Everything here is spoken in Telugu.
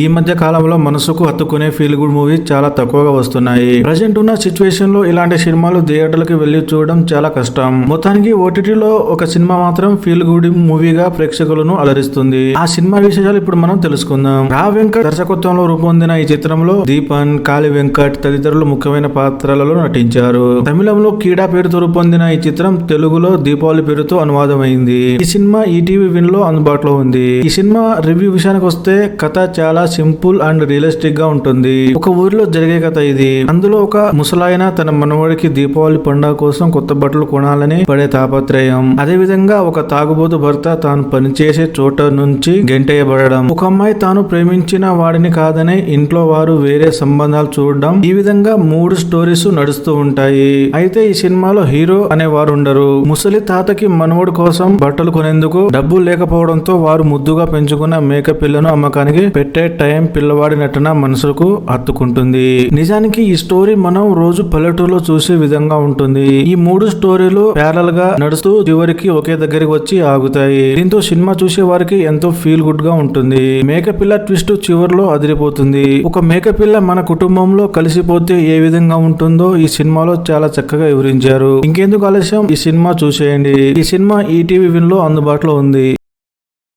ఈ మధ్య కాలంలో మనసుకు హత్తుకునే ఫీల్ గుడ్ మూవీ చాలా తక్కువగా వస్తున్నాయి. ప్రజెంట్ ఉన్న సిచ్యువేషన్ లో ఇలాంటి సినిమాలు థియేటర్లకు వెళ్లి చూడడం చాలా కష్టం. మొత్తానికి ఓటీటీలో ఒక సినిమా మాత్రం ఫీల్ గుడ్ మూవీగా ప్రేక్షకులను అలరిస్తుంది. ఆ సినిమా విశేషాలు ఇప్పుడు మనం తెలుసుకుందాం. రా వెంకట్ దర్శకత్వంలో రూపొందిన ఈ చిత్రంలో దీపన్, కాళీ వెంకట్ తదితరులు ముఖ్యమైన పాత్రలలో నటించారు. తమిళంలో కీడా పేరుతో రూపొందిన ఈ చిత్రం తెలుగులో దీపావళి పేరుతో అనువాదమైంది. ఈ సినిమా ఈటీవీ విన్ లో అందుబాటులో ఉంది. ఈ సినిమా రివ్యూ విషయానికి వస్తే కథ చాలా సింపుల్ అండ్ రియలిస్టిక్ గా ఉంటుంది. ఒక ఊరిలో జరిగే కథ ఇది. అందులో ఒక ముసలాయన తన మనవడికి దీపావళి పండుగ కోసం కొత్త బట్టలు కొనాలని పడే తాపత్రయం, అదే విధంగా ఒక తాగుబోతు భర్త తాను పనిచేసే చోట నుంచి గెంటేయబడడం, ఒక అమ్మాయి తాను ప్రేమించిన వాడిని కాదని ఇంట్లో వారు వేరే సంబంధాలు చూడడం, ఈ విధంగా 3 స్టోరీస్ నడుస్తూ ఉంటాయి. అయితే ఈ సినిమాలో హీరో అనేవారు ఉండరు. ముసలి తాతకి మనవడు కోసం బట్టలు కొనేందుకు డబ్బులు లేకపోవడంతో వారు ముద్దుగా పెంచుకున్న మేక పిల్లను అమ్మకానికి పెట్టే టైం పిల్లవాడి నటన మనసుకు హత్తుకుంటుంది. నిజానికి ఈ స్టోరీ మనం రోజు పల్లెటూరులో చూసే విధంగా ఉంటుంది. ఈ 3 స్టోరీలు ప్యారల్ గా నడుస్తూ చివరికి ఒకే దగ్గరికి వచ్చి ఆగుతాయి. దీంతో సినిమా చూసే వారికి ఎంతో ఫీల్ గుడ్ గా ఉంటుంది. మేకపిల్ల ట్విస్ట్ చివరిలో అదిరిపోతుంది. ఒక మేకపిల్ల మన కుటుంబంలో కలిసిపోతే ఏ విధంగా ఉంటుందో ఈ సినిమాలో చాలా చక్కగా వివరించారు. ఇంకెందుకు ఆలస్యం, ఈ సినిమా చూసేయండి. ఈ సినిమా ఈటీవీ విన్ లో అందుబాటులో ఉంది.